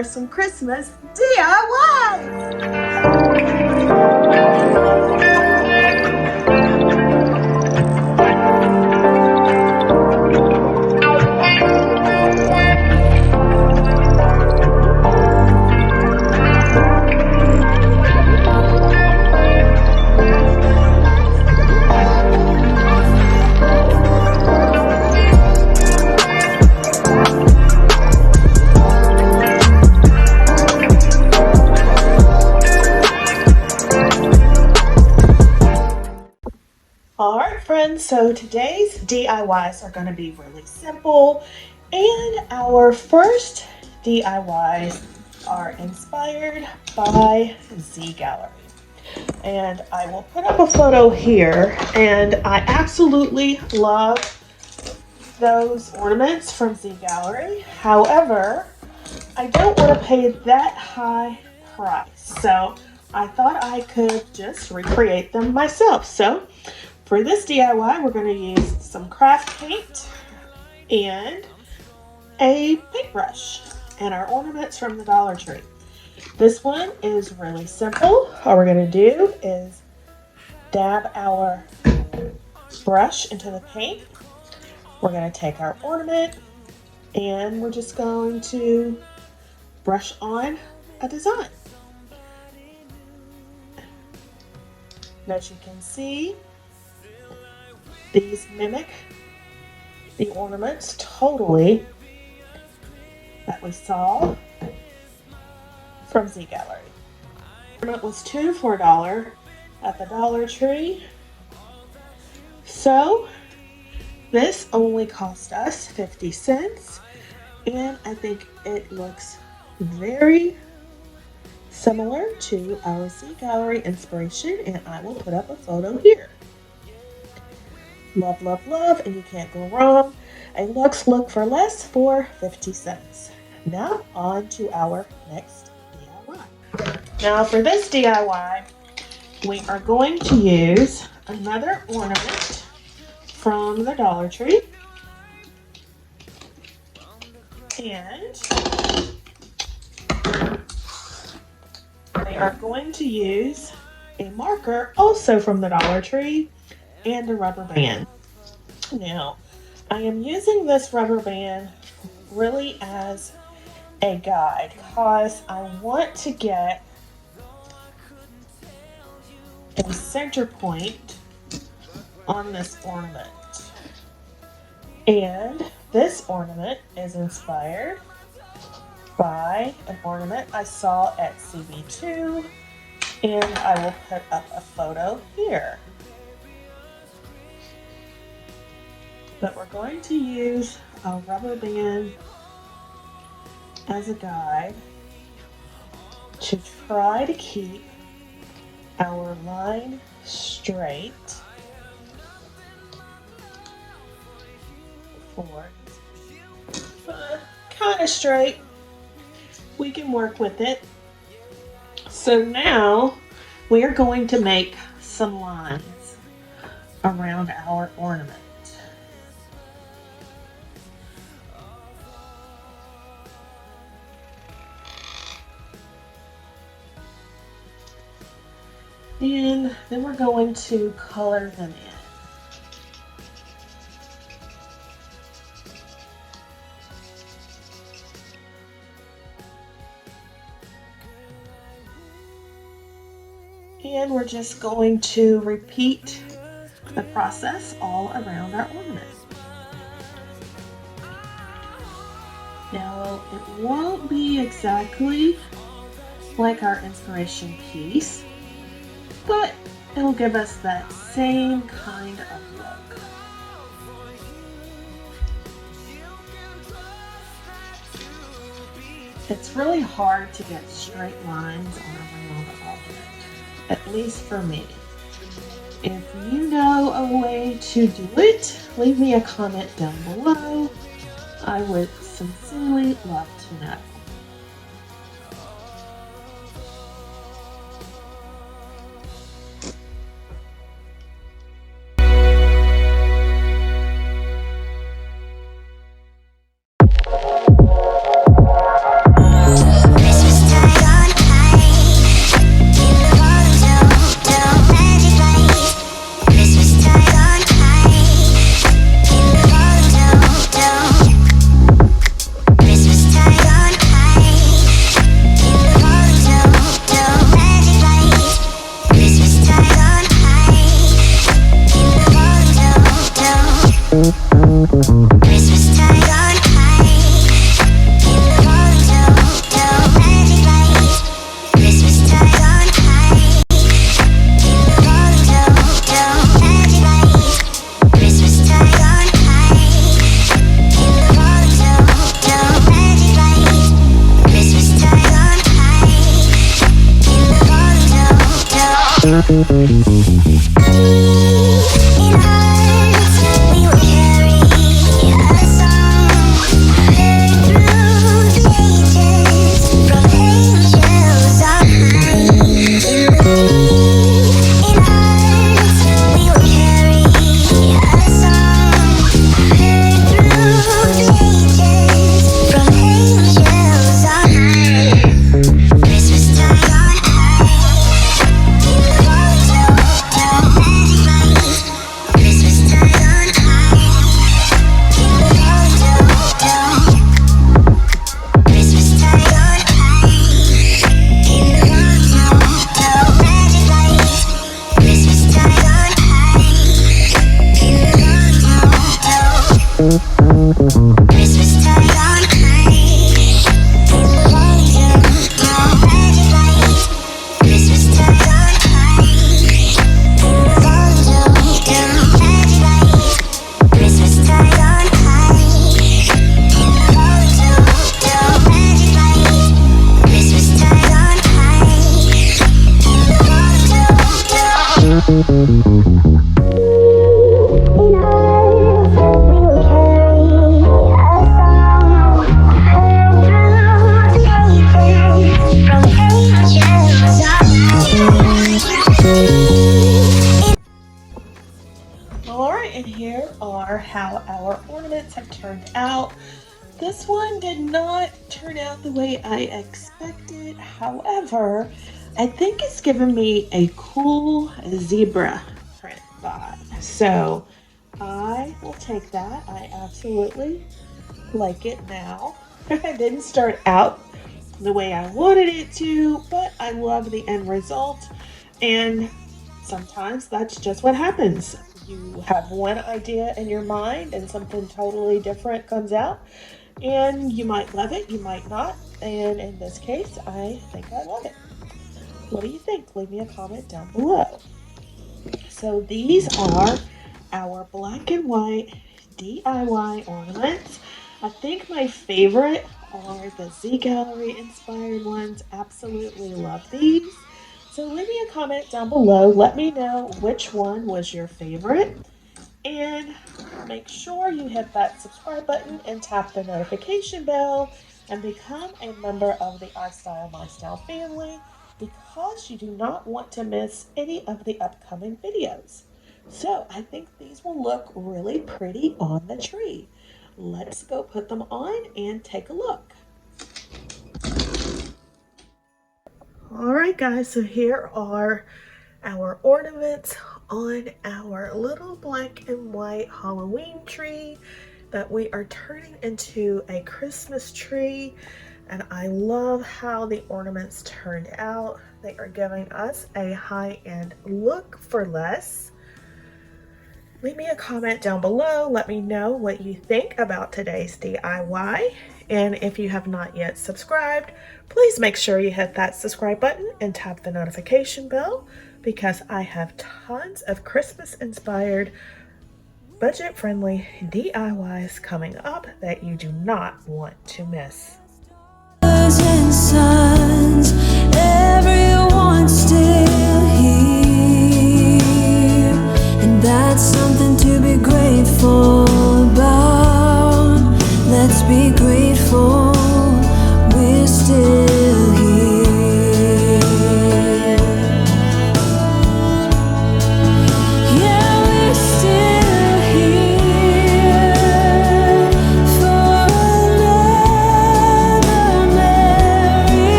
for some Christmas DIY. Alright friends, so today's DIYs are going to be really simple, and our first DIYs are inspired by Zgallerie. And I will put up a photo here, and I absolutely love those ornaments from Zgallerie. However, I don't want to pay that high price, so I thought I could just recreate them myself. So for this DIY, we're going to use some craft paint and a paintbrush and our ornaments from the Dollar Tree. This one is really simple. All we're going to do is dab our brush into the paint. We're going to take our ornament and we're just going to brush on a design. And as you can see, these mimic the ornaments totally that we saw from Zgallerie. The ornament was $2 for $1 at the Dollar Tree. So this only cost us 50 cents, and I think it looks very similar to our Zgallerie inspiration, and I will put up a photo here. Love, love, love, and you can't go wrong. A Luxe Look for Less for 50 cents. Now on to our next DIY. Now for this DIY, we are going to use another ornament from the Dollar Tree. And we are going to use a marker also from the Dollar Tree and a rubber band. Now, I am using this rubber band really as a guide because I want to get a center point on this ornament. And this ornament is inspired by an ornament I saw at CB2, and I will put up a photo here. But we're going to use a rubber band as a guide to try to keep our line straight forward. Kind of straight. We can work with it. So now we are going to make some lines around our ornament. And then we're going to color them in. And we're just going to repeat the process all around our ornament. Now, it won't be exactly like our inspiration piece, but it'll give us that same kind of look. It's really hard to get straight lines on a round object, at least for me. If you know a way to do it, leave me a comment down below. I would sincerely love to know. Alright, and here are how our ornaments have turned out. This one did not turn out the way I expected. However, I think it's given me a cool zebra print vibe. So I will take that. I absolutely like it now. It didn't start out the way I wanted it to, but I love the end result. And sometimes that's just what happens. You have one idea in your mind and something totally different comes out, and you might love it, you might not, and in this case I think I love it. What do you think? Leave me a comment down below. So these are our black and white DIY ornaments. I think my favorite are the Zgallerie inspired ones. Absolutely love these. So leave me a comment down below. Let me know which one was your favorite. And make sure you hit that subscribe button and tap the notification bell and become a member of the iStylEMYSTYLE family, because you do not want to miss any of the upcoming videos. So I think these will look really pretty on the tree. Let's go put them on and take a look. Alright guys, so here are our ornaments on our little black and white Halloween tree that we are turning into a Christmas tree. And I love how the ornaments turned out. They are giving us a high-end look for less. Leave me a comment down below. Let me know what you think about today's DIY. And if you have not yet subscribed, please make sure you hit that subscribe button and tap the notification bell, because I have tons of Christmas inspired, budget friendly DIYs coming up that you do not want to miss.